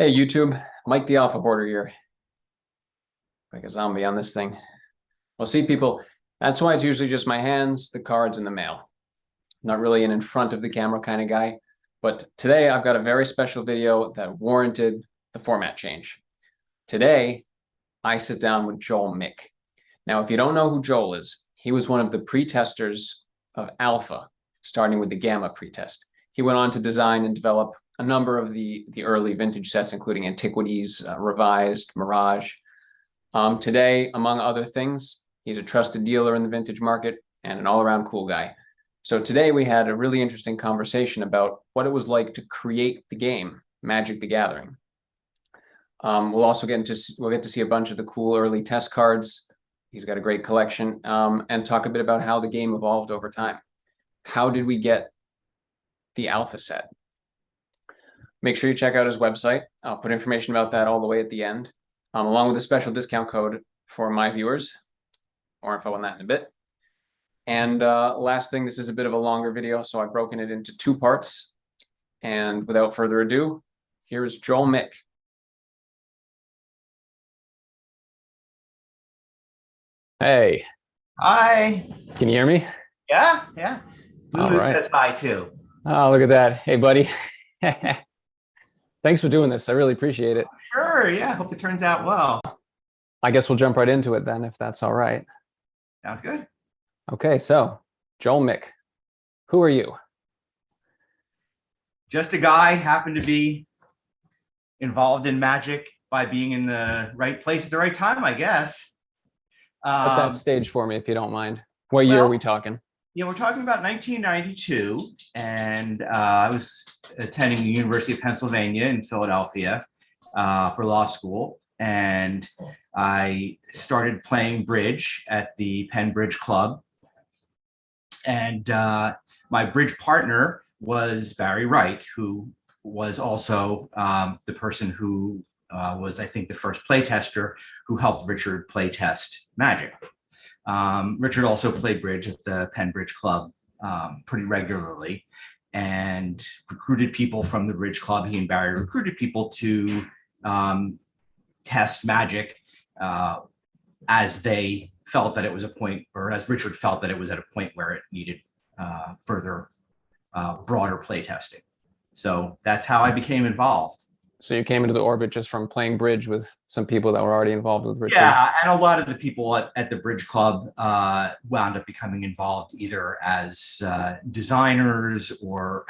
Hey YouTube, Mike the Alpha Hoarder here. Like a zombie on this thing. Well, see people, that's why it's usually just my hands, the cards, and the mail. Not really an in front of the camera kind of guy. But today I've got a very special video that warranted the format change. Today, I sit down with Joel Mick. Now, if you don't know who Joel is, he was one of the pre-testers of Alpha, starting with the Gamma pretest. He went on to design and develop a number of the early vintage sets, including Antiquities, Revised, Mirage. Today, among other things, he's a trusted dealer in the vintage market and an all-around cool guy. So today we had a really interesting conversation about what it was like to create the game, Magic the Gathering. We'll get to see a bunch of the cool early test cards. He's got a great collection, and talk a bit about how the game evolved over time. How did we get the Alpha set? Make sure you check out his website. I'll put information about that all the way at the end, along with a special discount code for my viewers. More info on that in a bit. And last thing, this is a bit of a longer video, so I've broken it into two parts. And without further ado, here's Joel Mick. Hey. Hi. Can you hear me? Yeah. Lulu says hi too. Oh, look at that. Hey, buddy. Thanks for doing this. I really appreciate it. Sure, yeah. Hope it turns out well. I guess we'll jump right into it then, if that's all right. Sounds good. Okay, so Joel Mick, who are you? Just a guy, happened to be involved in Magic by being in the right place at the right time, I guess. Set that stage for me, if you don't mind. What year are we talking? Yeah, we're talking about 1992, and I was attending the University of Pennsylvania in Philadelphia for law school, and I started playing bridge at the Penn Bridge Club. And my bridge partner was Barry Reich, who was also the person who was, I think, the first playtester who helped Richard playtest Magic. Richard also played bridge at the Penn Bridge Club pretty regularly and recruited people from the Bridge Club. He and Barry recruited people to test Magic as they felt that it was a point, or as Richard felt that it was at a point where it needed further broader play testing. So that's how I became involved. So you came into the orbit just from playing bridge with some people that were already involved with Richard? Yeah, and a lot of the people at the Bridge Club wound up becoming involved either as designers or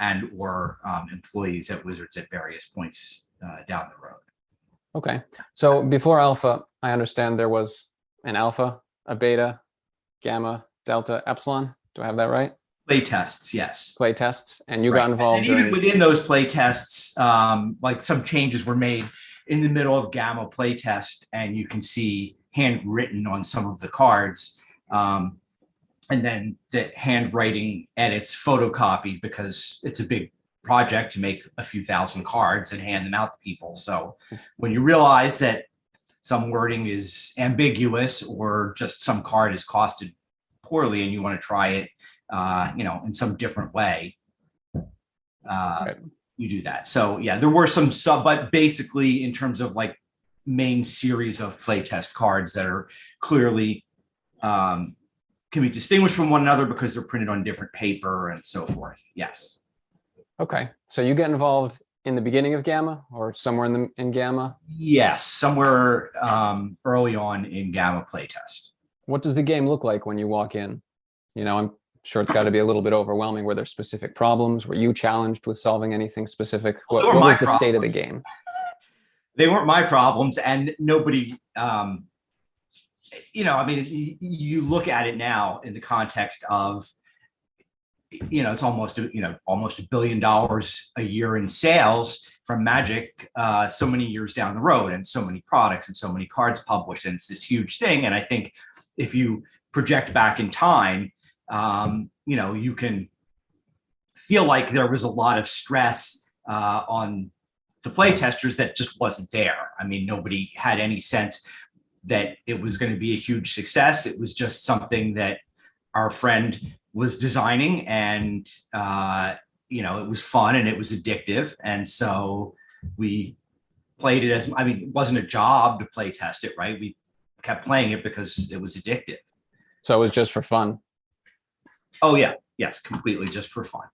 employees at Wizards at various points down the road. Okay, so before Alpha, I understand there was an Alpha, a Beta, Gamma, Delta, Epsilon. Do I have that right? Play tests, yes. Play tests, and you got involved. And even within those play tests, like some changes were made in the middle of Gamma play test, and you can see handwritten on some of the cards, and then the handwriting edits photocopied because it's a big project to make a few thousand cards and hand them out to people. So when you realize that some wording is ambiguous or just some card is costed poorly and you want to try it in some different way, you do that. So yeah, there were some but basically in terms of like main series of playtest cards that are clearly can be distinguished from one another because they're printed on different paper and so forth. Yes. Okay, so you get involved in the beginning of Gamma or somewhere in Gamma? Yes, somewhere early on in Gamma playtest. What does the game look like when you walk in? I'm sure it's got to be a little bit overwhelming. Were there specific problems? Were you challenged with solving anything specific? What was the state of the game? They weren't my problems, and nobody, you look at it now in the context of, it's almost $1 billion a year in sales from Magic, so many years down the road, and so many products and so many cards published, and it's this huge thing. And I think if you project back in time, you can feel like there was a lot of stress on the playtesters that just wasn't there. I mean, nobody had any sense that it was going to be a huge success. It was just something that our friend was designing, and it was fun and it was addictive, and so we played it as, I mean, it wasn't a job to play test it, right? We kept playing it because it was addictive. So it was just for fun. Oh yeah, yes, completely just for fun.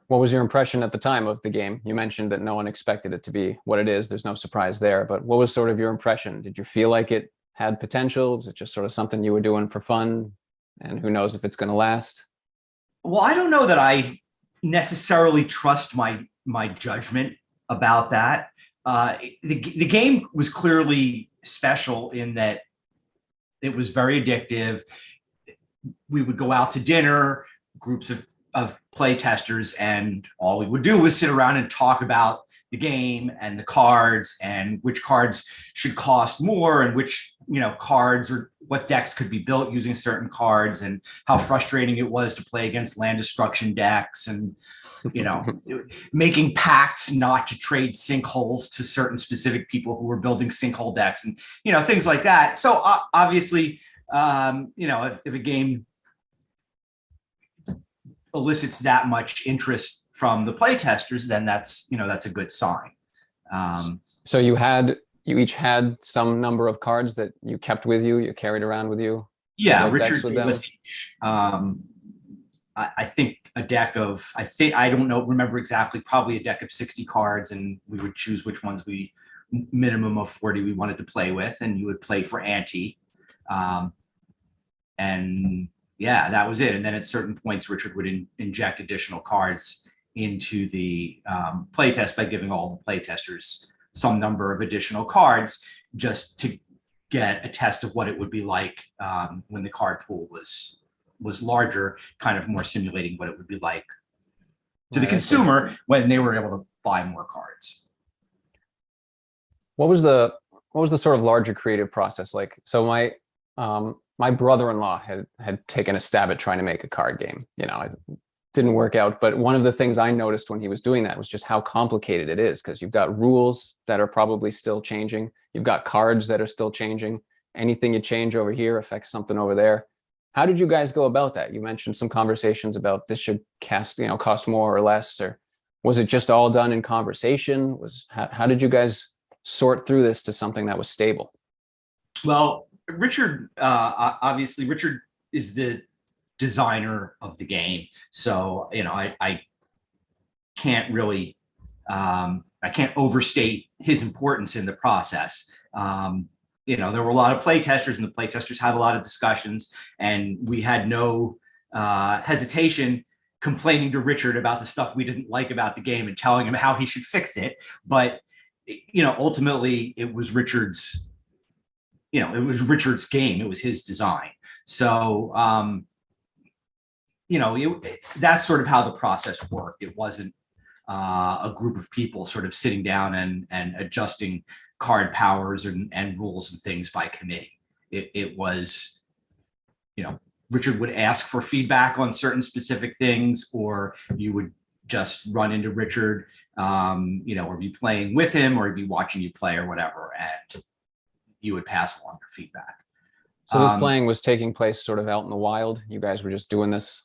What was your impression at the time of the game? You mentioned that no one expected it to be what it is. There's no surprise there, but what was sort of your impression? Did you feel like it had potential? Was it just sort of something you were doing for fun? And who knows if it's going to last? Well, I don't know that I necessarily trust my judgment about that. The game was clearly special in that it was very addictive. We would go out to dinner, groups of play testers, and all we would do was sit around and talk about the game and the cards and which cards should cost more and which cards or what decks could be built using certain cards and how frustrating it was to play against land destruction decks and making pacts not to trade sinkholes to certain specific people who were building sinkhole decks and things like that. So obviously if a game elicits that much interest from the playtesters, then that's a good sign. So you each had some number of cards that you kept with you, you carried around with you. Yeah, What decks Richard with gave them? us each, I think a deck of, I don't know, remember exactly, probably a deck of 60 cards, and we would choose which ones minimum of 40 we wanted to play with, and you would play for ante. And yeah, that was it. And then at certain points, Richard would inject additional cards into the playtest by giving all the playtesters some number of additional cards just to get a test of what it would be like when the card pool was larger, kind of more simulating what it would be like to the consumer when they were able to buy more cards. What was the sort of larger creative process like? So my brother-in-law had taken a stab at trying to make a card game. It didn't work out, but one of the things I noticed when he was doing that was just how complicated it is, because you've got rules that are probably still changing. You've got cards that are still changing. Anything you change over here affects something over there. How did you guys go about that? You mentioned some conversations about this should cost more or less, or was it just all done in conversation? How did you guys sort through this to something that was stable? Well, Richard, obviously, Richard is the designer of the game, so I can't really, I can't overstate his importance in the process. There were a lot of play testers, and the play testers had a lot of discussions, and we had no hesitation complaining to Richard about the stuff we didn't like about the game and telling him how he should fix it. But ultimately, it was Richard's. It was Richard's game. It was his design. So, that's sort of how the process worked. It wasn't a group of people sort of sitting down and adjusting card powers and rules and things by committee. It was, Richard would ask for feedback on certain specific things, or you would just run into Richard, or be playing with him, or be watching you play or whatever, and you would pass along your feedback. So this playing was taking place sort of out in the wild. You guys were just doing this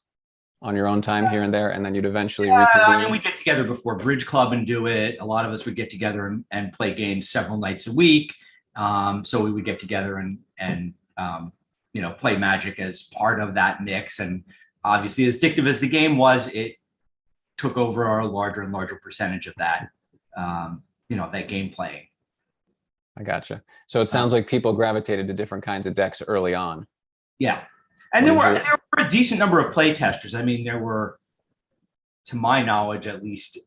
on your own time here and there, and then you'd eventually reconvene. And we'd get together before Bridge Club and do it. A lot of us would get together and play games several nights a week. So we would get together and play Magic as part of that mix. And obviously, as addictive as the game was, it took over a larger and larger percentage of that, that game playing. I gotcha. So it sounds like people gravitated to different kinds of decks early on. Yeah. And there were a decent number of play testers. I mean, there were, to my knowledge, at least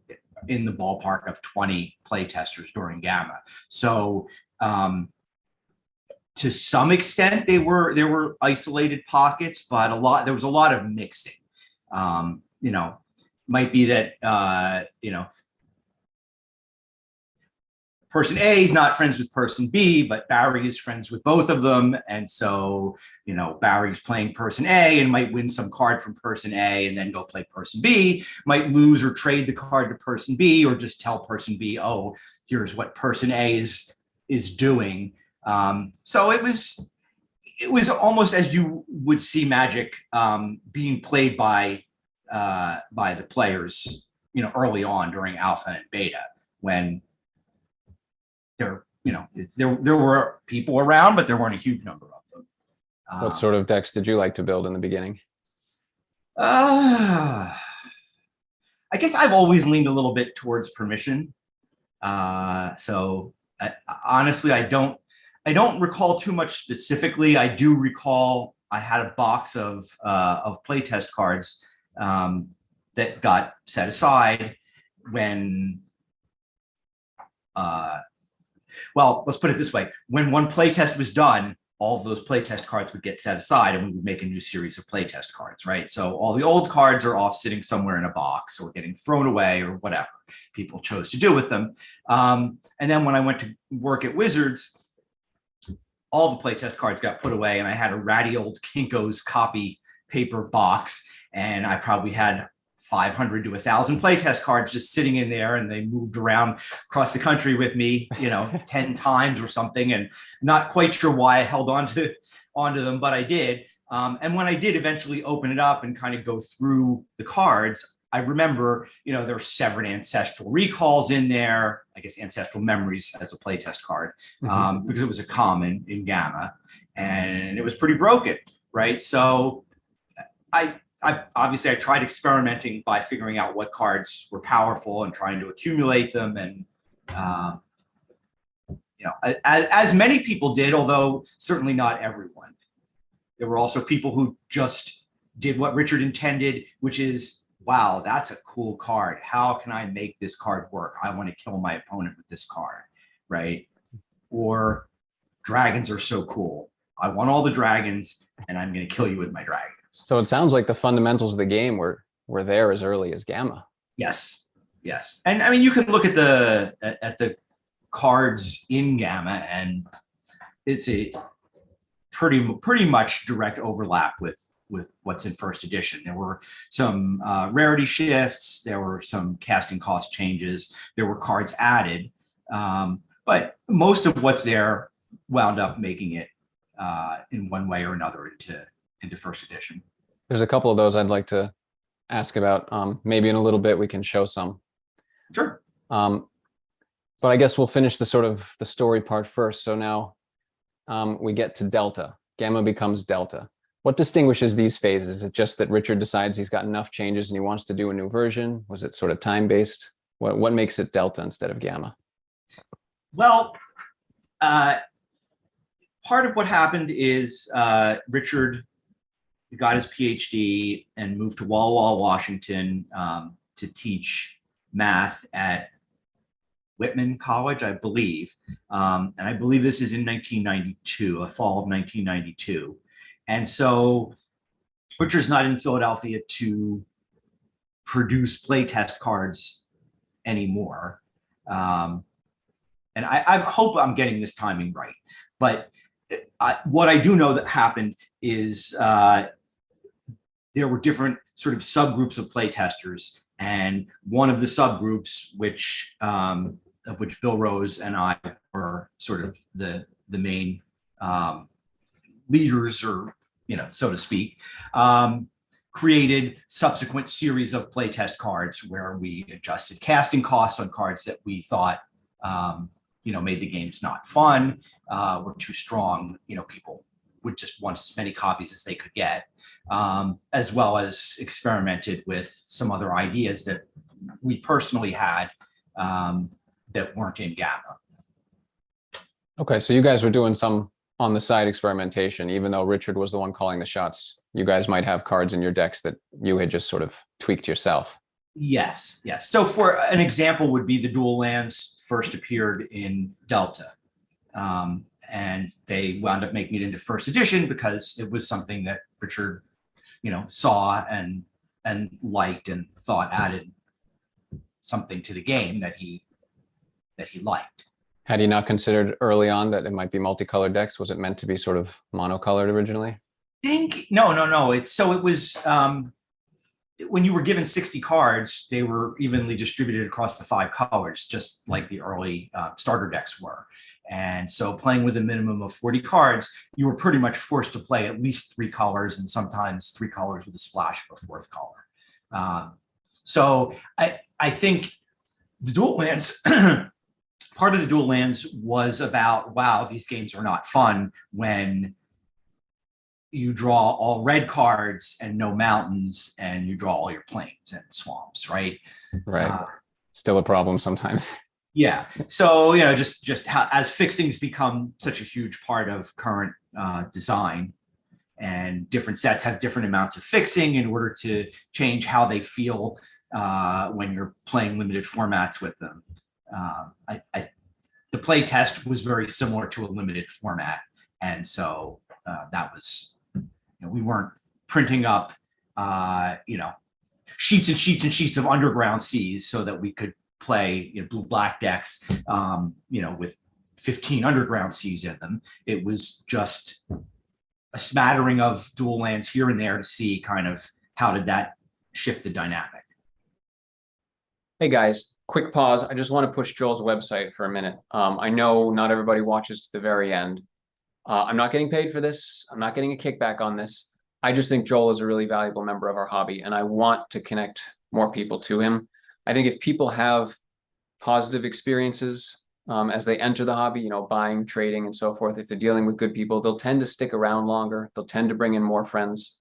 in the ballpark of 20 play testers during Gamma. So to some extent, there were isolated pockets, but there was a lot of mixing. Might be that, person A is not friends with person B, but Barry is friends with both of them. And so, Barry's playing person A and might win some card from person A and then go play person B, might lose or trade the card to person B, or just tell person B, oh, here's what person A is doing. So it was almost as you would see Magic being played by the players, early on during alpha and beta, when there were people around, but there weren't a huge number of them. What sort of decks did you like to build in the beginning? I guess I've always leaned a little bit towards permission. Honestly, I don't recall too much specifically. I do recall I had a box of playtest cards that got set aside when. Well, let's put it this way: when one playtest was done, all of those playtest cards would get set aside, and we would make a new series of playtest cards, right? So all the old cards are off sitting somewhere in a box or getting thrown away or whatever people chose to do with them. And then when I went to work at Wizards, all the playtest cards got put away, and I had a ratty old Kinko's copy paper box, and I probably had 500 to 1,000 playtest cards just sitting in there, and they moved around across the country with me, 10 times or something, and not quite sure why I held onto them, but I did. And when I did eventually open it up and kind of go through the cards, I remember, there were 7 Ancestral Recalls in there, I guess Ancestral Memories as a playtest card, because it was a common in Gamma, and it was pretty broken, right? So I obviously tried experimenting by figuring out what cards were powerful and trying to accumulate them, and as many people did, although certainly not everyone. There were also people who just did what Richard intended, which is, wow, that's a cool card. How can I make this card work? I want to kill my opponent with this card, right? Or dragons are so cool. I want all the dragons, and I'm going to kill you with my dragons. So it sounds like the fundamentals of the game were there as early as Gamma. Yes. And I mean, you can look at the cards in Gamma, and it's a pretty much direct overlap with what's in first edition. There were some rarity shifts, there were some casting cost changes, there were cards added, but most of what's there wound up making it in one way or another into first edition. There's a couple of those I'd like to ask about. Maybe in a little bit we can show some. Sure. But I guess we'll finish the story part first. So now we get to Delta. Gamma becomes Delta. What distinguishes these phases? Is it just that Richard decides he's got enough changes and he wants to do a new version? Was it sort of time-based? What makes it Delta instead of Gamma? Well, part of what happened is Richard got his PhD and moved to Walla Walla, Washington, to teach math at Whitman College, I believe. And I believe this is in 1992, a fall of 1992. And so Richard's not in Philadelphia to produce playtest cards anymore. And I hope I'm getting this timing right. But what I do know that happened is there were different sort of subgroups of playtesters, and one of the subgroups, of which Bill Rose and I were sort of the main leaders, or so to speak, created subsequent series of playtest cards where we adjusted casting costs on cards that we thought made the games not fun, were too strong. People would just want as many copies as they could get, as well as experimented with some other ideas that we personally had that weren't in Gamma. Okay, so you guys were doing some on the side experimentation, even though Richard was the one calling the shots. You guys might have cards in your decks that you had just sort of tweaked yourself. Yes. So for an example would be the dual lands first appeared in Delta. And they wound up making it into first edition because it was something that Richard, saw and liked and thought added something to the game that he liked. Had he not considered early on that it might be multicolored decks? Was it meant to be sort of monocolored originally? No. It was when you were given 60 cards, they were evenly distributed across the 5 colors, just like the early starter decks were. And so playing with a minimum of 40 cards, you were pretty much forced to play at least 3 colors, and sometimes 3 colors with a splash of a 4th color. So I think the dual lands part of the dual lands was about, wow, these games are not fun when you draw all red cards and no mountains, and you draw all your plains and swamps, right? Right. Still a problem sometimes. Yeah. So, you know, just how, as fixings become such a huge part of current design, and different sets have different amounts of fixing in order to change how they feel when you're playing limited formats with them. The play test was very similar to a limited format. And so that was, you know, we weren't printing up, you know, sheets and sheets and sheets of underground seas so that we could play, you know, blue-black decks, you know, with 15 underground seas in them. It was just a smattering of dual lands here and there to see kind of how did that shift the dynamic. Hey guys, quick pause. I just want to push Joel's website for a minute. I know not everybody watches to the very end. I'm not getting paid for this. I'm not getting a kickback on this. I just think Joel is a really valuable member of our hobby, and I want to connect more people to him. I think if people have positive experiences as they enter the hobby, you know, buying, trading, and so forth, if they're dealing with good people, they'll tend to stick around longer. They'll tend to bring in more friends.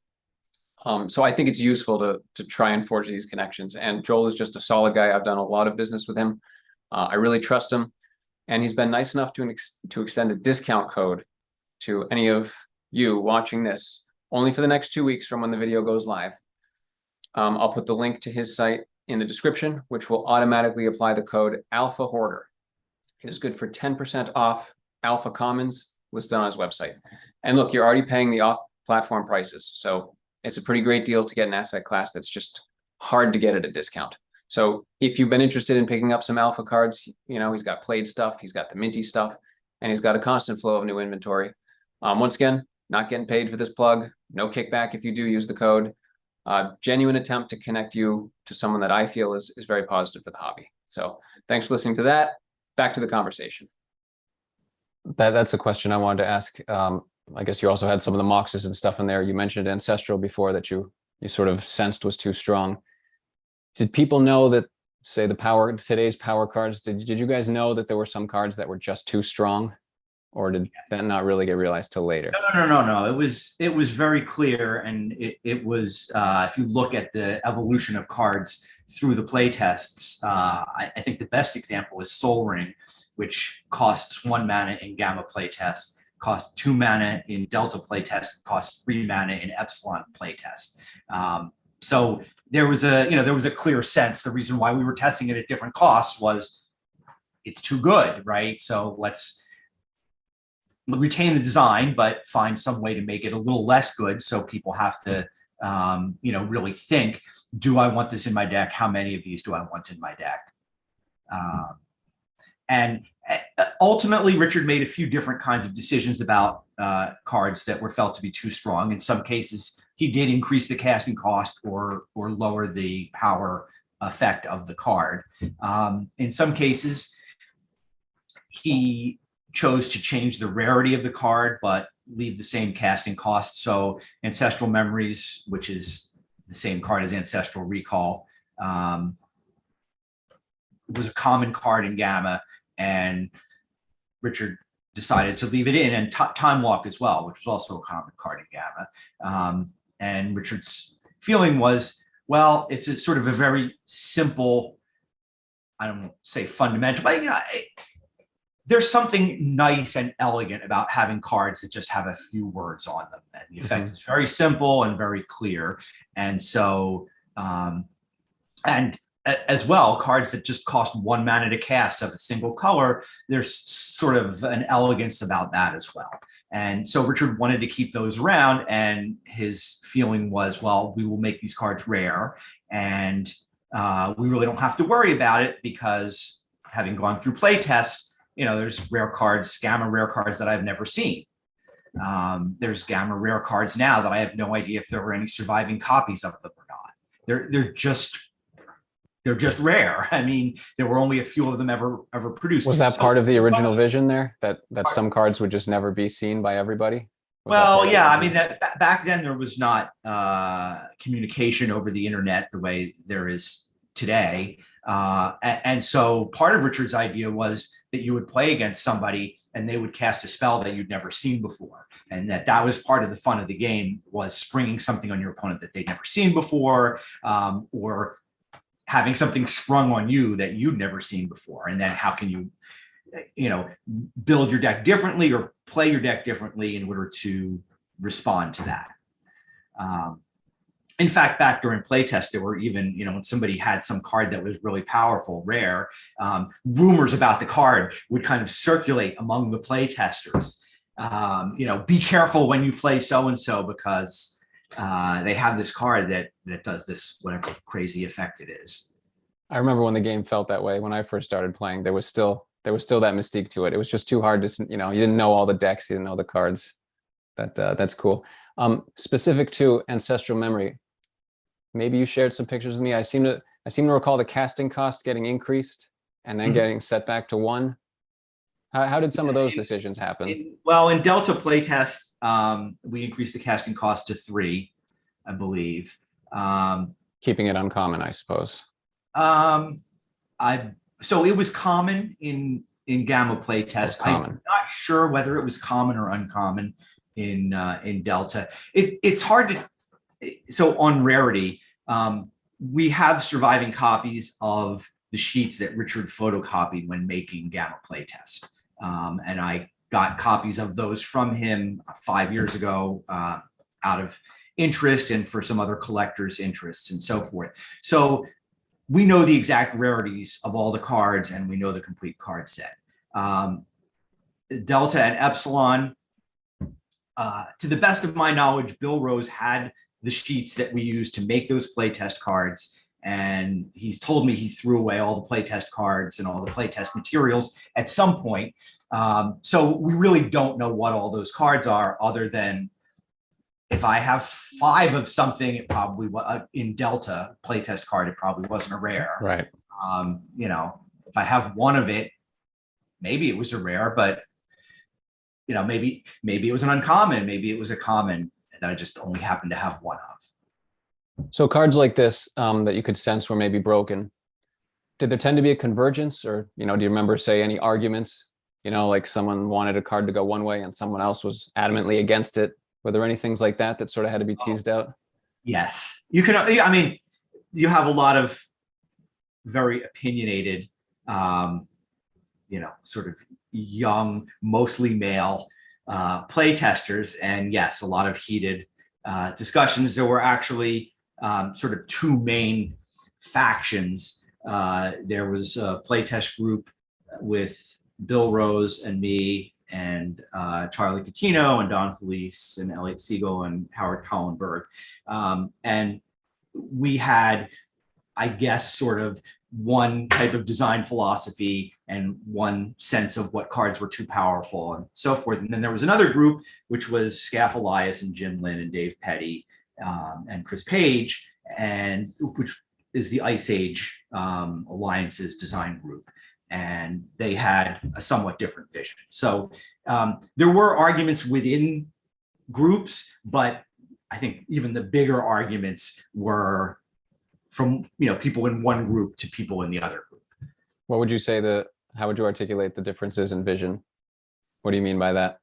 So I think it's useful to try and forge these connections. And Joel is just a solid guy. I've done a lot of business with him. I really trust him. And he's been nice enough to extend a discount code to any of you watching this, only for the next 2 weeks from when the video goes live. I'll put the link to his site in the description, which will automatically apply the code Alpha Hoarder. It is good for 10% off Alpha Commons listed on his website. And look, you're already paying the off-platform prices. So it's a pretty great deal to get an asset class that's just hard to get at a discount. So if you've been interested in picking up some Alpha cards, you know, he's got played stuff, he's got the minty stuff, and he's got a constant flow of new inventory. Once again, not getting paid for this plug, no kickback if you do use the code. Genuine attempt to connect you to someone that I feel is very positive for the hobby. So thanks for listening to that. Back to the conversation. That's a question I wanted to ask. I guess you also had some of the Moxes and stuff in there. You mentioned Ancestral before that you sort of sensed was too strong. Did people know that, say, today's power cards, did you guys know that there were some cards that were just too strong? Or did that not really get realized till later? No. It was very clear, and it was if you look at the evolution of cards through the play tests, I think the best example is Sol Ring, which costs 1 mana in Gamma play test, costs 2 mana in Delta play test, costs 3 mana in Epsilon play test. So there was a clear sense. The reason why we were testing it at different costs was it's too good, right? So let's retain the design, but find some way to make it a little less good, so people have to, you know, really think: do I want this in my deck? How many of these do I want in my deck? And ultimately, Richard made a few different kinds of decisions about cards that were felt to be too strong. In some cases, he did increase the casting cost or lower the power effect of the card. In some cases, he chose to change the rarity of the card, but leave the same casting cost. So Ancestral Memories, which is the same card as Ancestral Recall, was a common card in Gamma, and Richard decided to leave it in, and Time Walk as well, which was also a common card in Gamma. And Richard's feeling was, well, it's a sort of a very simple, I don't say fundamental, but you know, there's something nice and elegant about having cards that just have a few words on them, and the effect is very simple and very clear. And so, and as well, cards that just cost 1 mana to cast of a single color, there's sort of an elegance about that as well. And so Richard wanted to keep those around, and his feeling was, well, we will make these cards rare, and we really don't have to worry about it, because having gone through play tests, you know, there's rare cards, Gamma rare cards that I've never seen. There's Gamma rare cards now that I have no idea if there were any surviving copies of them or not. They're just rare. I mean, there were only a few of them ever produced. Was that part of the original vision there, that some cards would just never be seen by everybody? Well, yeah, I mean, that back then there was not communication over the internet the way there is today. And so part of Richard's idea was that you would play against somebody and they would cast a spell that you'd never seen before. And that was part of the fun of the game, was springing something on your opponent that they'd never seen before, or having something sprung on you that you'd never seen before. And then how can you, build your deck differently or play your deck differently in order to respond to that. In fact, back during playtest, there were even, when somebody had some card that was really powerful, rare, rumors about the card would kind of circulate among the playtesters. Be careful when you play so-and-so because they have this card that does this, whatever crazy effect it is. I remember when the game felt that way. When I first started playing, there was still that mystique to it. It was just too hard to, you didn't know all the decks, you didn't know the cards. That's cool. Specific to Ancestral Memory, maybe you shared some pictures with me. I seem to recall the casting cost getting increased and then getting set back to 1. How did some of those decisions happen? Well, in Delta playtest, we increased the casting cost to 3, I believe. Keeping it uncommon, I suppose. So it was common in Gamma playtest. I'm not sure whether it was common or uncommon in Delta. It's hard to. So on Rarity, we have surviving copies of the sheets that Richard photocopied when making Gamma playtest, and I got copies of those from him 5 years ago out of interest and for some other collectors' interests and so forth. So we know the exact rarities of all the cards and we know the complete card set. Delta and Epsilon, to the best of my knowledge, Bill Rose had the sheets that we used to make those playtest cards. And he's told me he threw away all the playtest cards and all the playtest materials at some point. So we really don't know what all those cards are, other than if I have 5 of something, it probably in Delta playtest card, it probably wasn't a rare. Right. If I have 1 of it, maybe it was a rare, but maybe it was an uncommon, maybe it was a common that I just only happened to have 1 of. So cards like this that you could sense were maybe broken, did there tend to be a convergence, or do you remember, say, any arguments? Like someone wanted a card to go one way and someone else was adamantly against it. Were there any things like that sort of had to be teased out? Yes, you can. I mean, you have a lot of very opinionated, sort of young, mostly male playtesters, and yes, a lot of heated discussions. There were actually sort of 2 main factions. There was a playtest group with Bill Rose and me and Charlie Catino and Don Felice and Elliot Siegel and Howard Collenberg. And we had, I guess, sort of one type of design philosophy and one sense of what cards were too powerful and so forth. And then there was another group, which was Scaff Elias and Jim Lynn and Dave Petty and Chris Page, and which is the Ice Age Alliance's design group. And they had a somewhat different vision. So there were arguments within groups, but I think even the bigger arguments were from people in one group to people in the other group. What would you say how would you articulate the differences in vision? What do you mean by that?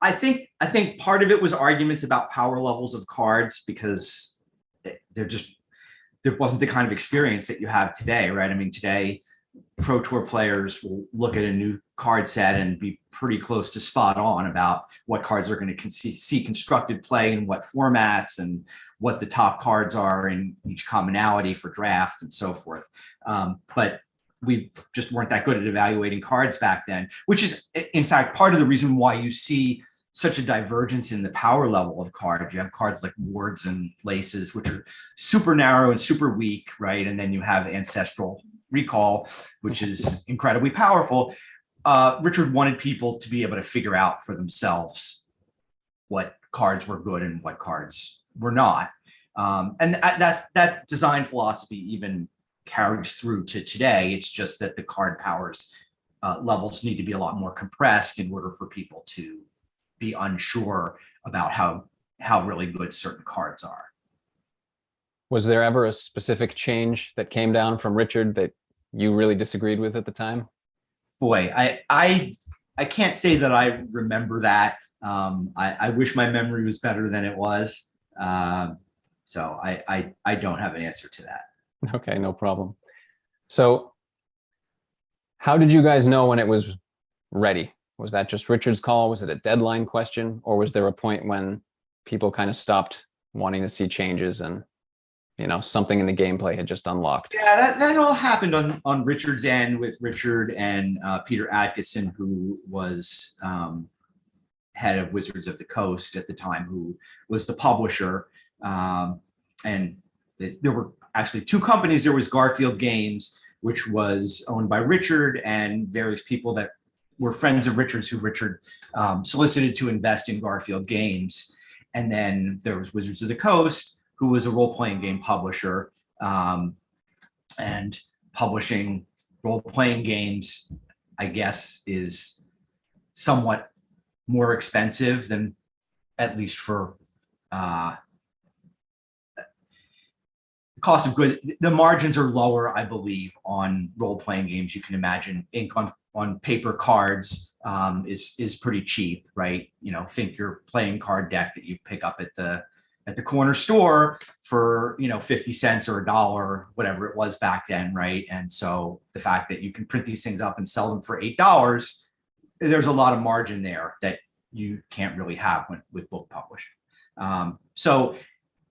I think part of it was arguments about power levels of cards, because there wasn't the kind of experience that you have today, right? I mean, today, Pro Tour players will look at a new card set and be pretty close to spot on about what cards are going to see constructed play and what formats and what the top cards are in each commonality for draft and so forth. But we just weren't that good at evaluating cards back then, which is, in fact, part of the reason why you see such a divergence in the power level of cards. You have cards like Wards and Laces, which are super narrow and super weak, right? And then you have Ancestral Recall, which is incredibly powerful. Richard wanted people to be able to figure out for themselves what cards were good and what cards were not. And that design philosophy even carries through to today. It's just that the card powers levels need to be a lot more compressed in order for people to be unsure about how really good certain cards are. Was there ever a specific change that came down from Richard that you really disagreed with at the time? Boy, I can't say that I remember that. I wish my memory was better than it was. So I don't have an answer to that. Okay, no problem. So how did you guys know when it was ready? Was that just Richard's call? Was it a deadline question? Or was there a point when people kind of stopped wanting to see changes and, something in the gameplay had just unlocked? Yeah, that all happened on Richard's end with Richard and Peter Adkison, who was head of Wizards of the Coast at the time, who was the publisher. And there were actually two companies. There was Garfield Games, which was owned by Richard and various people that were friends of Richard's, who Richard solicited to invest in Garfield Games. And then there was Wizards of the Coast, who was a role-playing game publisher, and publishing role-playing games, I guess, is somewhat more expensive than, at least for cost of goods. The margins are lower, I believe, on role-playing games. You can imagine ink on paper cards is pretty cheap, right? Think your playing card deck that you pick up at the corner store for 50 cents or $1, whatever it was back then, right? And so the fact that you can print these things up and sell them for $8, there's a lot of margin there that you can't really have with book publishing. So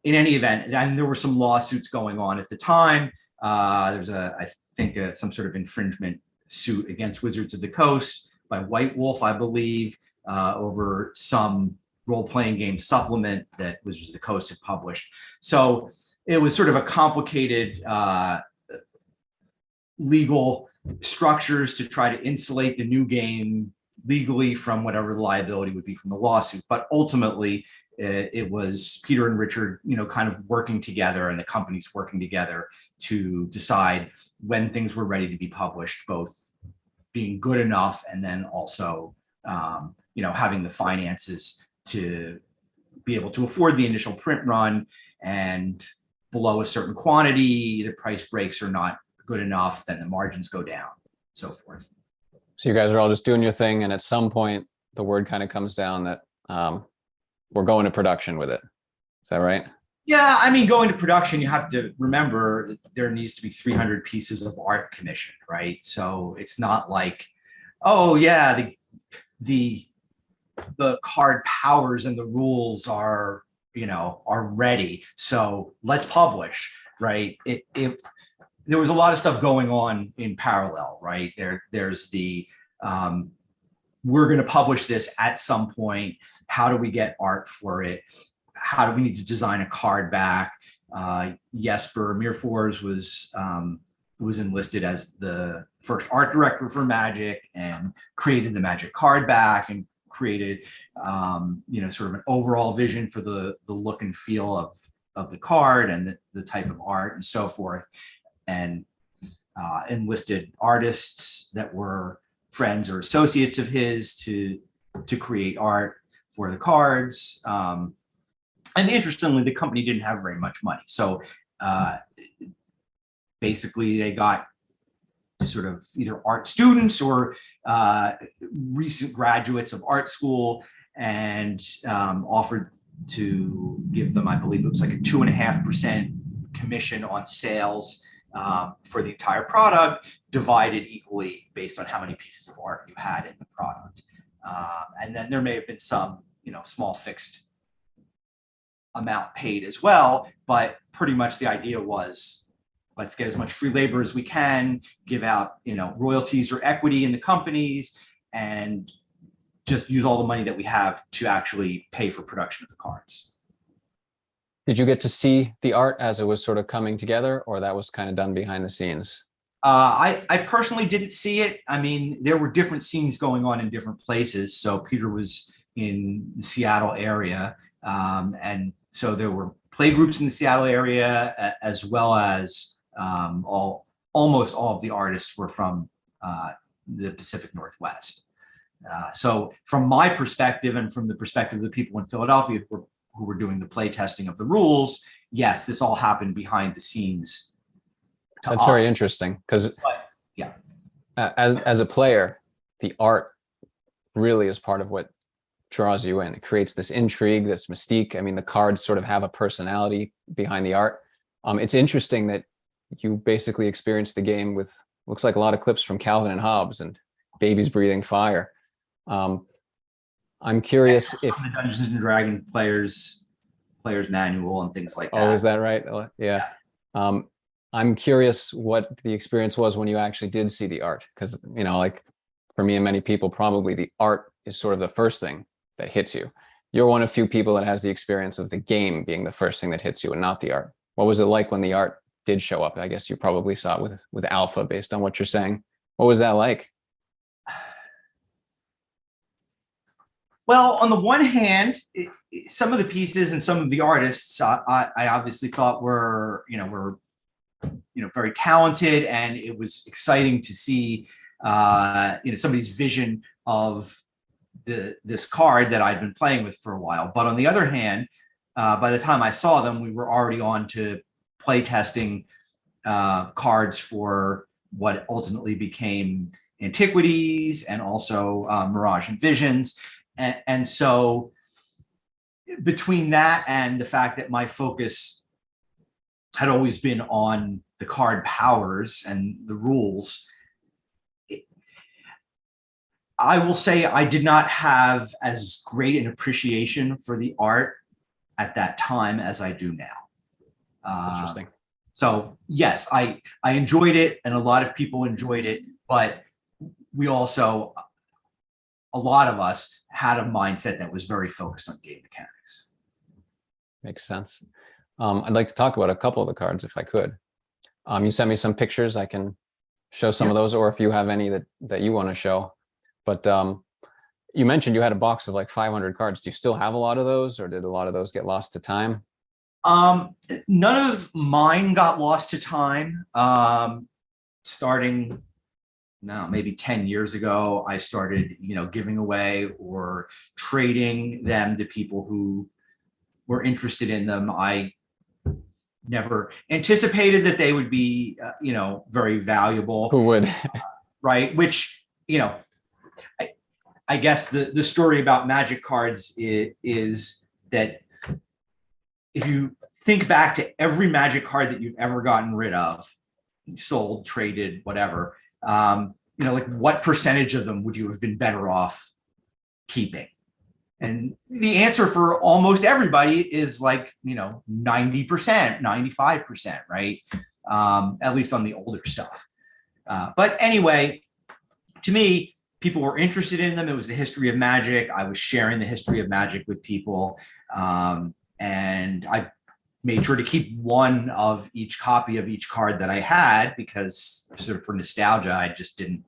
in any event, and there were some lawsuits going on at the time. There's I think some sort of infringement suit against Wizards of the Coast by White Wolf, I believe, over some role-playing game supplement that Wizards of the Coast had published. So it was sort of a complicated legal structures to try to insulate the new game legally from whatever the liability would be from the lawsuit. But ultimately, it was Peter and Richard, kind of working together, and the companies working together to decide when things were ready to be published, both being good enough and then also, having the finances to be able to afford the initial print run, and below a certain quantity, the price breaks are not good enough, then the margins go down, so forth. So you guys are all just doing your thing, and at some point, the word kind of comes down that we're going to production with it. Is that right? Yeah, I mean, going to production, you have to remember there needs to be 300 pieces of art commissioned, right? So it's not like, oh yeah, the card powers and the rules are ready, so let's publish, right? There was a lot of stuff going on in parallel, right? There's the we're going to publish this at some point. How do we get art for it? How do we need to design a card back? Jesper Mirfors was enlisted as the first art director for Magic and created the Magic card back and created sort of an overall vision for the look and feel of the card and the type of art and so forth, and enlisted artists that were friends or associates of his to create art for the cards. And interestingly, the company didn't have very much money. So basically they got sort of either art students or recent graduates of art school, and offered to give them, I believe it was like a 2.5% commission on sales for the entire product, divided equally based on how many pieces of art you had in the product. And then there may have been some, small fixed amount paid as well, but pretty much the idea was, let's get as much free labor as we can, give out, royalties or equity in the companies, and just use all the money that we have to actually pay for production of the cards. Did you get to see the art as it was sort of coming together, or that was kind of done behind the scenes? I personally didn't see it. I mean, there were different scenes going on in different places. So Peter was in the Seattle area, and so there were play groups in the Seattle area, as well as almost all of the artists were from the Pacific Northwest. So from my perspective, and from the perspective of the people in Philadelphia who were doing the play testing of the rules, yes, this all happened behind the scenes to That's very us. interesting because But yeah, as a player, the art really is part of what draws you in. It creates this intrigue, this mystique. I mean, the cards sort of have a personality behind the art. It's interesting that you basically experienced the game with looks like a lot of clips from Calvin and Hobbes and Babies Breathing Fire. I'm curious if the Dungeons and Dragon players manual and things like that. oh, is that right? Yeah. I'm curious what the experience was when you actually did see the art, because like for me and many people, probably the art is sort of the first thing that hits you. You're one of few people that has the experience of the game being the first thing that hits you and not the art. What was it like when the art did show up? I guess you probably saw it with Alpha based on what you're saying. What was that like? Well, on the one hand, some of the pieces and some of the artists I obviously thought were very talented, and it was exciting to see somebody's vision of this card that I'd been playing with for a while. But on the other hand, by the time I saw them, we were already on to play testing cards for what ultimately became Antiquities and also Mirage and Visions. And so between that and the fact that my focus had always been on the card powers and the rules, I will say I did not have as great an appreciation for the art at that time as I do now. That's interesting. So yes, I enjoyed it, and a lot of people enjoyed it, but we also, a lot of us had a mindset that was very focused on game mechanics. Makes sense. I'd like to talk about a couple of the cards if I could. You sent me some pictures. I can show some of those, or if you have any that you want to show. But you mentioned you had a box of like 500 cards. Do you still have a lot of those, or did a lot of those get lost to time? None of mine got lost to time. Starting now, maybe 10 years ago, I started, giving away or trading them to people who were interested in them. I never anticipated that they would be, very valuable. Who would? Right. Which, I guess the story about Magic cards is that if you think back to every Magic card that you've ever gotten rid of, sold, traded, whatever, like what percentage of them would you have been better off keeping? And the answer for almost everybody is like, 90%, 95%, right? At least on the older stuff. But anyway, to me, people were interested in them. It was the history of Magic. I was sharing the history of Magic with people. And I made sure to keep one of each copy of each card that I had, because sort of for nostalgia, I just didn't,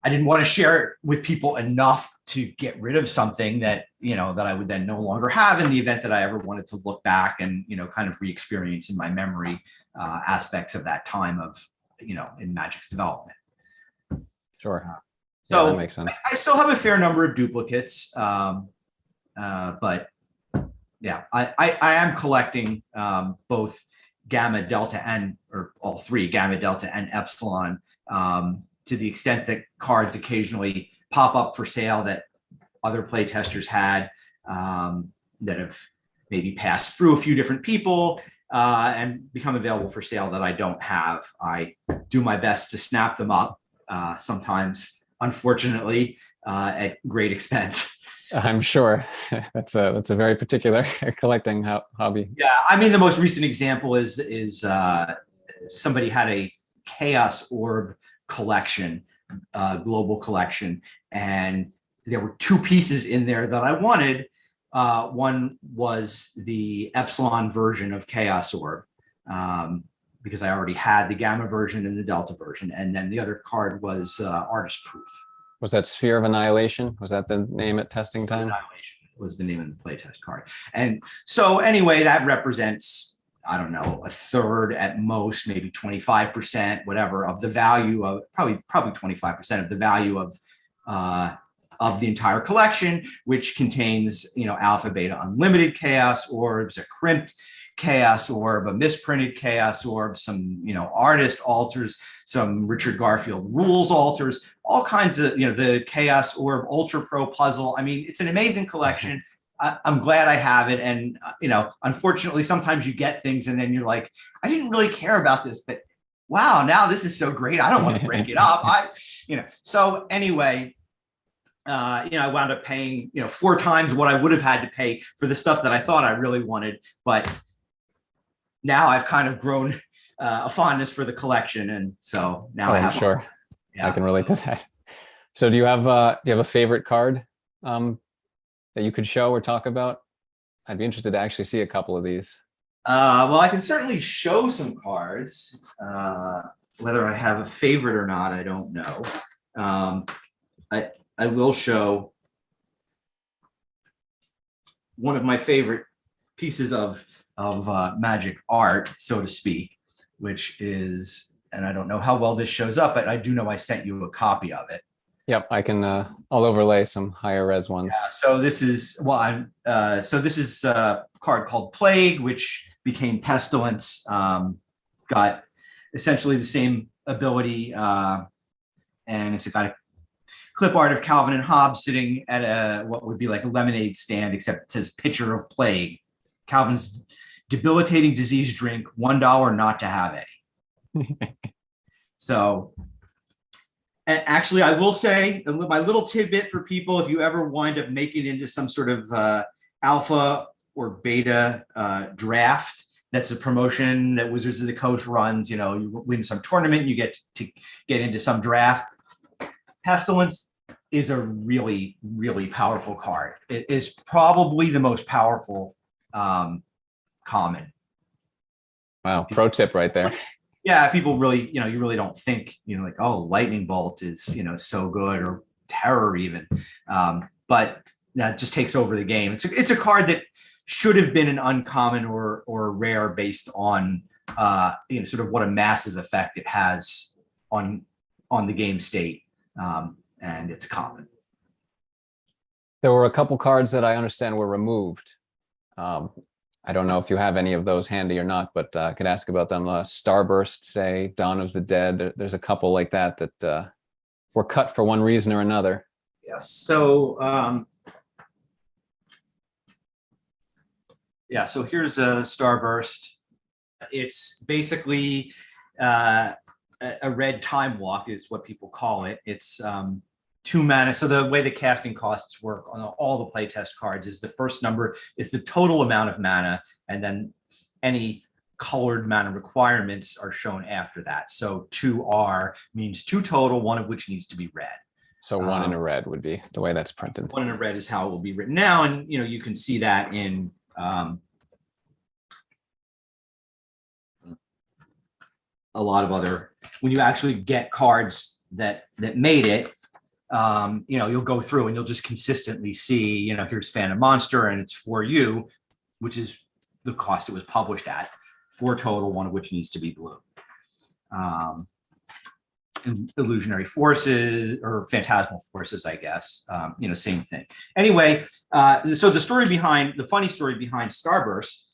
I didn't want to share it with people enough to get rid of something that, that I would then no longer have in the event that I ever wanted to look back and, kind of re-experience in my memory aspects of that time of, in Magic's development. Sure. So yeah, that makes sense. I still have a fair number of duplicates, but yeah, I am collecting both Gamma, Delta, or all three, Gamma, Delta, and Epsilon, to the extent that cards occasionally pop up for sale that other playtesters had, that have maybe passed through a few different people and become available for sale that I don't have. I do my best to snap them up, sometimes, unfortunately, at great expense. I'm sure that's a very particular collecting hobby. Yeah, I mean, the most recent example is somebody had a Chaos Orb collection, global collection, and there were two pieces in there that I wanted. One was the Epsilon version of Chaos Orb, because I already had the Gamma version and the Delta version, and then the other card was Artist Proof. Was that Sphere of Annihilation? Was that the name at testing time? Annihilation was the name of the playtest card. And so anyway, that represents, I don't know, a third at most, maybe 25%, whatever, of the value of probably 25% of the value of of the entire collection, which contains, Alpha Beta Unlimited Chaos Orbs, a crimped Chaos Orb, a misprinted Chaos Orb, some, artist alters, some Richard Garfield rules alters, all kinds of, the Chaos Orb Ultra Pro puzzle. I mean, it's an amazing collection. I'm glad I have it. And, unfortunately, sometimes you get things and then you're like, I didn't really care about this, but wow, now this is so great. I don't want to break it up. So anyway, I wound up paying, 4 times what I would have had to pay for the stuff that I thought I really wanted. But now I've kind of grown a fondness for the collection. And so now I have. I'm sure. I can relate to that. So do you have a favorite card that you could show or talk about? I'd be interested to actually see a couple of these. Well, I can certainly show some cards. Whether I have a favorite or not, I don't know. I will show one of my favorite pieces of magic art, so to speak, which is, and I don't know how well this shows up, but I do know I sent you a copy of it. Yep, I can. I'll overlay some higher res ones. Yeah, so this is this is a card called Plague, which became Pestilence. Got essentially the same ability, and it's got a clip art of Calvin and Hobbes sitting at what would be like a lemonade stand, except it says "Pitcher of Plague." Calvin's debilitating disease drink, $1 not to have any. So. And actually, I will say my little tidbit for people, if you ever wind up making it into some sort of alpha or beta draft, that's a promotion that Wizards of the Coast runs. You win some tournament, you get to get into some draft. Pestilence is a really, really powerful card. It is probably the most powerful common. Wow, pro tip right there. Yeah, people really, you really don't think, like, oh, Lightning Bolt is, so good, or Terror even. But that just takes over the game. It's a card that should have been an uncommon or rare based on, sort of what a massive effect it has on the game state. And it's common. There were a couple cards that I understand were removed. I don't know if you have any of those handy or not, but I could ask about them. Starburst, say, Dawn of the Dead. There's a couple like that were cut for one reason or another. Yes. So, so here's a Starburst. It's basically a red time walk is what people call it. It's 2 mana. So the way the casting costs work on all the playtest cards is the first number is the total amount of mana, and then any colored mana requirements are shown after that. So 2R means 2 total, one of which needs to be red. So 1 in a red would be the way that's printed. 1 in a red is how it will be written now, and you can see that in a lot of other, when you actually get cards that made it. You'll go through and you'll just consistently see, here's Phantom Monster and it's 4U, which is the cost it was published at, 4 total, one of which needs to be blue. And Illusionary Forces or Phantasmal Forces, I guess, same thing. Anyway, so the funny story behind Starburst,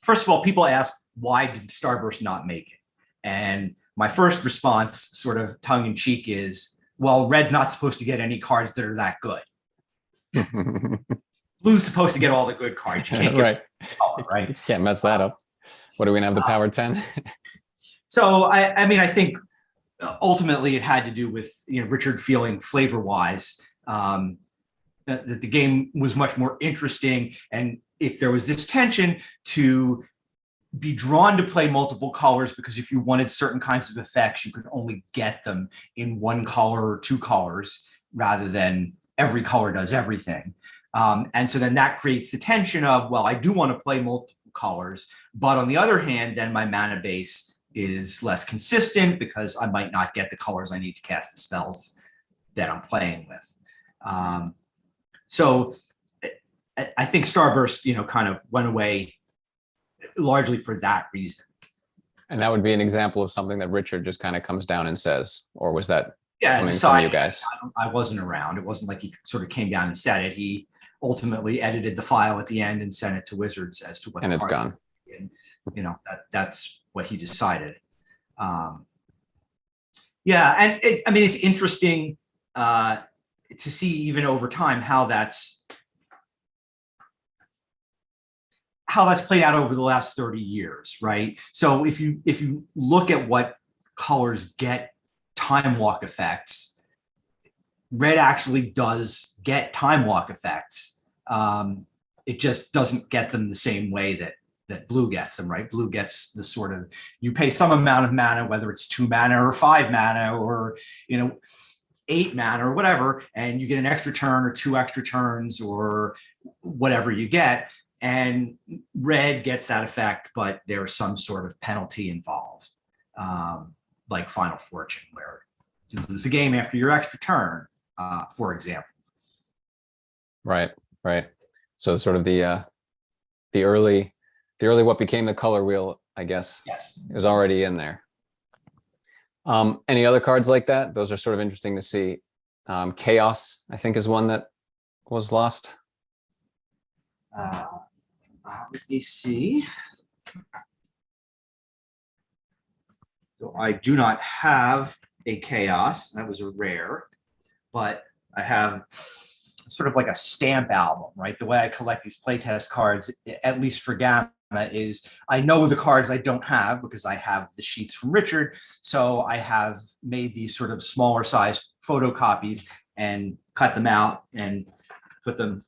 first of all, people ask, why did Starburst not make it? And my first response, sort of tongue in cheek, is, well, red's not supposed to get any cards that are that good. Blue's supposed to get all the good cards. You can't get color, right? You can't mess that up. What are we gonna have, the power 10? So I think ultimately it had to do with Richard feeling flavor-wise that the game was much more interesting, and if there was this tension to be drawn to play multiple colors, because if you wanted certain kinds of effects, you could only get them in 1 color or 2 colors, rather than every color does everything. And so then that creates the tension of, well, I do want to play multiple colors, but on the other hand, then my mana base is less consistent because I might not get the colors I need to cast the spells that I'm playing with. So I think Starburst, kind of went away largely for that reason. And that would be an example of something that Richard just kind of comes down and says, or was that Yeah, coming from decided. you guys. I wasn't around. It wasn't like he sort of came down and said it. He ultimately edited the file at the end and sent it to Wizards as to what And the it's card. gone. And that's what he decided. Yeah, and I mean, it's interesting to see even over time how that's played out over the last 30 years, right? So if you look at what colors get time walk effects, red actually does get time walk effects. It just doesn't get them the same way that blue gets them, right? Blue gets the sort of, you pay some amount of mana, whether it's 2 mana or 5 mana or 8 mana or whatever, and you get an extra turn or 2 extra turns or whatever you get. And red gets that effect, but there's some sort of penalty involved, like Final Fortune, where you lose the game after your extra turn, for example. Right. So sort of the early what became the color wheel, I guess, Yes. is already in there. Any other cards like that? Those are sort of interesting to see. Chaos, I think, is one that was lost. Let me see. So I do not have a Chaos. That was a rare, but I have sort of like a stamp album, right? The way I collect these playtest cards, at least for Gamma, is I know the cards I don't have because I have the sheets from Richard. So I have made these sort of smaller sized photocopies and cut them out and put them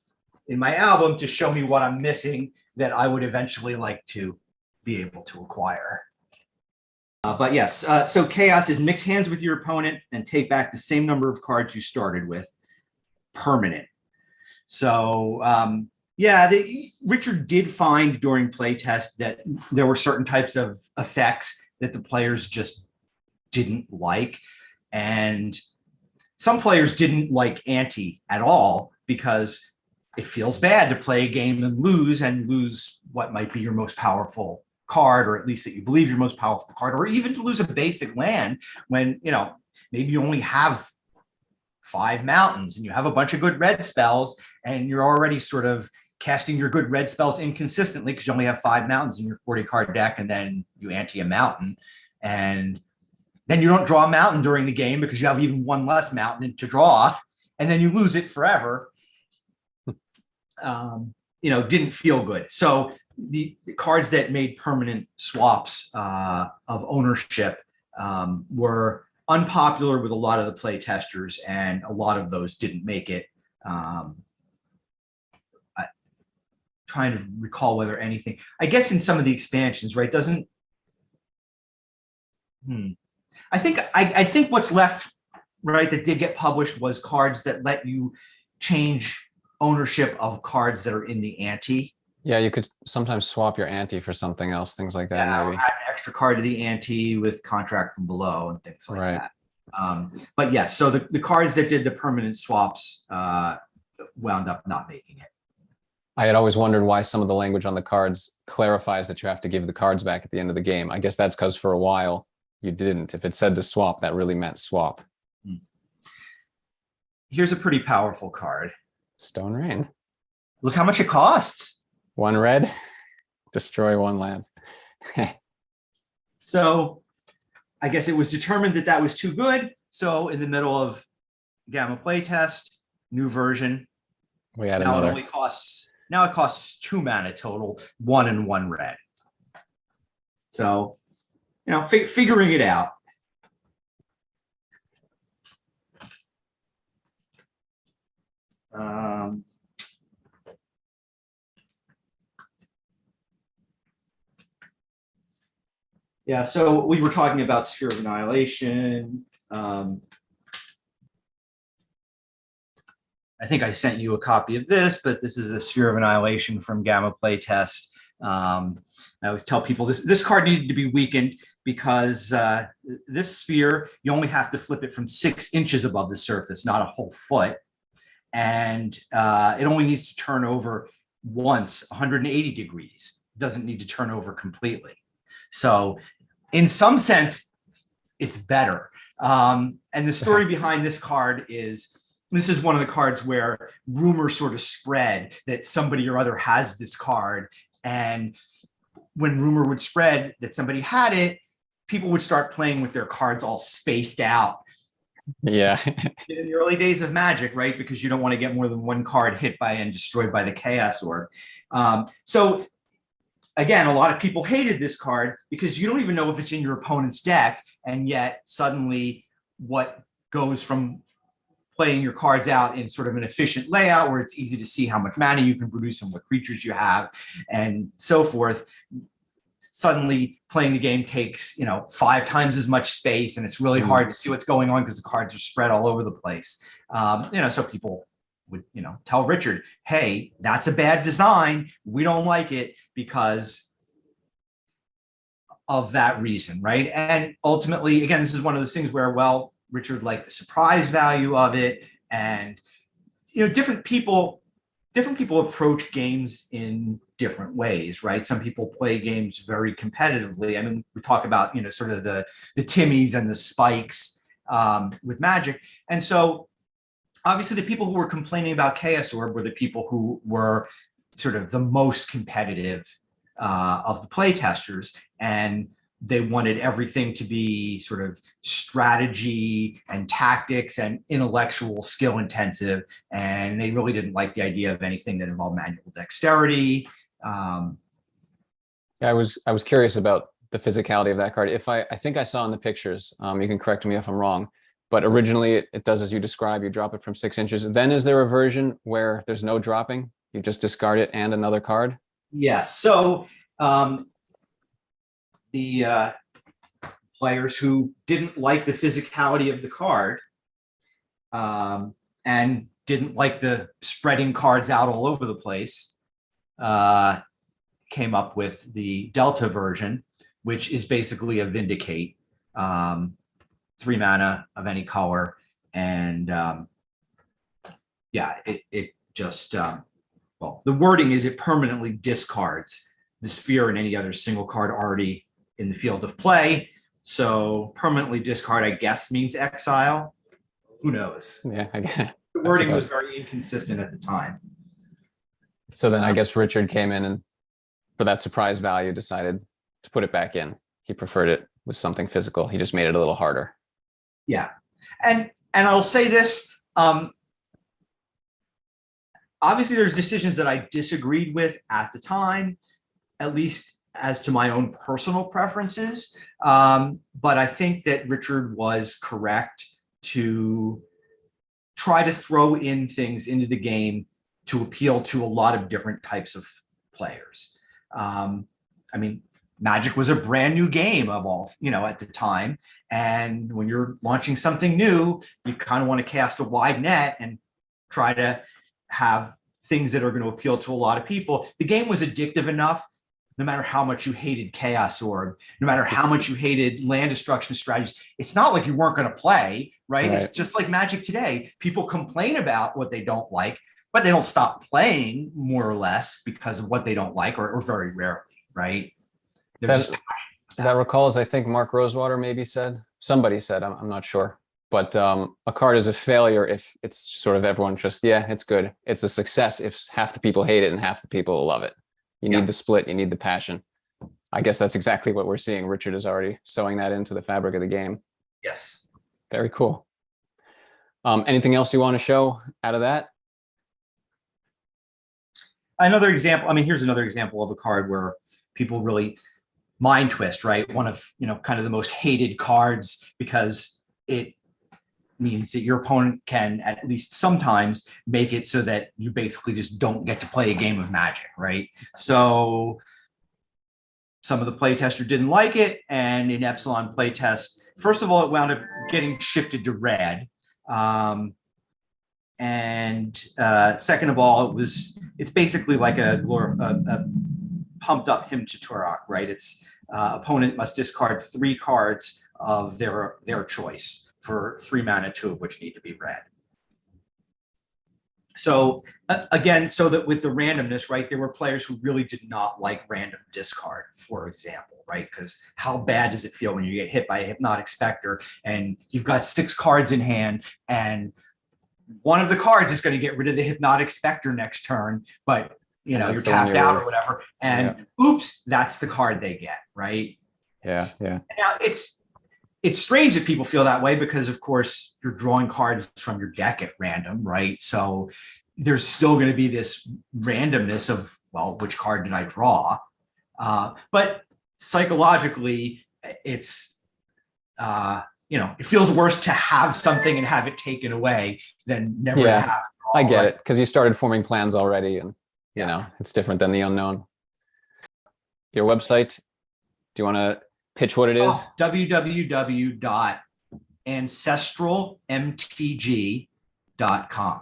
in my album to show me what I'm missing that I would eventually like to be able to acquire. But yes, so Chaos is mix hands with your opponent and take back the same number of cards you started with. Permanent. So Richard did find during playtest that there were certain types of effects that the players just didn't like. And some players didn't like ante at all because it feels bad to play a game and lose what might be your most powerful card, or at least that you believe your most powerful card, or even to lose a basic land when, maybe you only have 5 mountains and you have a bunch of good red spells and you're already sort of casting your good red spells inconsistently because you only have 5 mountains in your 40 card deck, and then you ante a mountain and then you don't draw a mountain during the game because you have even 1 less mountain to draw, and then you lose it forever. Didn't feel good. So the cards that made permanent swaps of ownership were unpopular with a lot of the play testers, and a lot of those didn't make it. Trying to recall whether anything, I guess in some of the expansions, right? I think what's left, right, that did get published was cards that let you change ownership of cards that are in the ante. Yeah, you could sometimes swap your ante for something else, things like that. Yeah, Maybe add an extra card to the ante with Contract from Below and things like right. that. But yeah, so the cards that did the permanent swaps wound up not making it. I had always wondered why some of the language on the cards clarifies that you have to give the cards back at the end of the game. I guess that's because for a while you didn't. If it said to swap, that really meant swap. Here's a pretty powerful card. Stone Rain. Look how much it costs. 1 red, destroy 1 land. So I guess it was determined that was too good. So in the middle of Gamma playtest, new version. We had now another. It costs 2 mana total, 1 and 1 red. So, figuring it out. Yeah, so we were talking about Sphere of Annihilation. I think I sent you a copy of this, but this is a Sphere of Annihilation from Gamma Playtest. I always tell people this card needed to be weakened because this sphere, you only have to flip it from 6 inches above the surface, not a whole foot. And it only needs to turn over once, 180 degrees. It doesn't need to turn over completely. So in some sense, it's better. And the story behind this card is, this is one of the cards where rumors sort of spread that somebody or other has this card. And when rumor would spread that somebody had it, people would start playing with their cards all spaced out. Yeah. In the early days of Magic, right? Because you don't want to get more than one card hit by and destroyed by the Chaos Orb. So again, a lot of people hated this card because you don't even know if it's in your opponent's deck. And yet suddenly what goes from playing your cards out in sort of an efficient layout where it's easy to see how much mana you can produce and what creatures you have and so forth. Suddenly playing the game takes, 5 times as much space, and it's really hard to see what's going on because the cards are spread all over the place. So people would, tell Richard, hey, that's a bad design. We don't like it because of that reason, right? And ultimately, again, this is one of those things where, well, Richard liked the surprise value of it, and different people approach games in different ways, right? Some people play games very competitively. I mean, we talk about sort of the Timmies and the Spikes with Magic, and so obviously the people who were complaining about Chaos Orb were the people who were sort of the most competitive of the play testers, and they wanted everything to be sort of strategy and tactics and intellectual skill intensive. And they really didn't like the idea of anything that involved manual dexterity. Yeah, I was curious about the physicality of that card. I think I saw in the pictures, you can correct me if I'm wrong, but originally it does as you describe, you drop it from 6 inches. Then is there a version where there's no dropping? You just discard it and another card? Yes. So the players who didn't like the physicality of the card and didn't like the spreading cards out all over the place came up with the Delta version, which is basically a Vindicate, 3 mana of any color. And it just, well, the wording is it permanently discards the sphere and any other single card already in the field of play. So permanently discard, I guess, means exile. Who knows? Yeah, The wording was very inconsistent at the time. So then I guess Richard came in and for that surprise value decided to put it back in. He preferred it with something physical. He just made it a little harder. Yeah. And I'll say this, obviously there's decisions that I disagreed with at the time, at least as to my own personal preferences. But I think that Richard was correct to try to throw in things into the game to appeal to a lot of different types of players. I mean, Magic was a brand new game of all, at the time. And when you're launching something new, you kind of want to cast a wide net and try to have things that are going to appeal to a lot of people. The game was addictive enough, no matter how much you hated Chaos Orb, no matter how much you hated land destruction strategies. It's not like you weren't going to play, right? It's just like Magic today. People complain about what they don't like, but they don't stop playing more or less because of what they don't like, or very rarely, right? They're just that recalls, I think Mark Rosewater maybe said, somebody said, I'm not sure, but a card is a failure if it's sort of everyone just, yeah, it's good. It's a success if half the people hate it and half the people love it. You need the split, you need the passion. I guess that's exactly what we're seeing. Richard is already sewing that into the fabric of the game. Yes. Very cool. Anything else you want to show out of that? Another example, I mean, here's another example of a card where people really mind twist, right? One of, kind of the most hated cards because it means that your opponent can at least sometimes make it so that you basically just don't get to play a game of Magic, right? So some of the playtester didn't like it, and in Epsilon playtest, first of all, it wound up getting shifted to red. And second of all, it's basically like a pumped up Hymn to Turok, right? It's opponent must discard 3 cards of their choice for 3 mana, 2 of which need to be red. So again, so that with the randomness, right, there were players who really did not like random discard, for example, right? Because how bad does it feel when you get hit by a Hypnotic Spectre and you've got 6 cards in hand and one of the cards is going to get rid of the Hypnotic Spectre next turn, but you know, That's you're the one tapped you out or lose. whatever, and oops, that's the card they get, right? Yeah, yeah. Now it's strange that people feel that way because of course you're drawing cards from your deck at random, right? So there's still going to be this randomness of, well, which card did I draw? But psychologically, it's it feels worse to have something and have it taken away than never to Yeah, have it. I get right? it, because you started forming plans already, and you Yeah. know, it's different than the unknown. Your website, do you want to pitch what it is? Oh, www.ancestralmtg.com.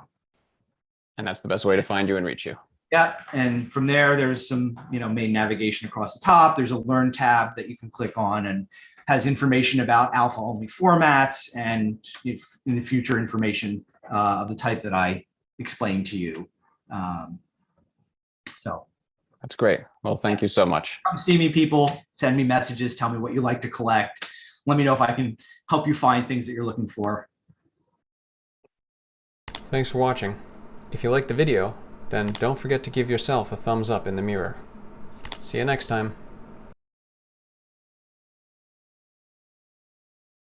And that's the best way to find you and reach you. Yeah, and from there, there's some main navigation across the top. There's a Learn tab that you can click on and has information about alpha-only formats and in the future information of the type that I explained to you. So That's great. Well, thank you so much. come see me, people. Send me messages. Tell me what you like to collect. Let me know if I can help you find things that you're looking for. Thanks for watching. If you liked the video, then don't forget to give yourself a thumbs up in the mirror. See you next time.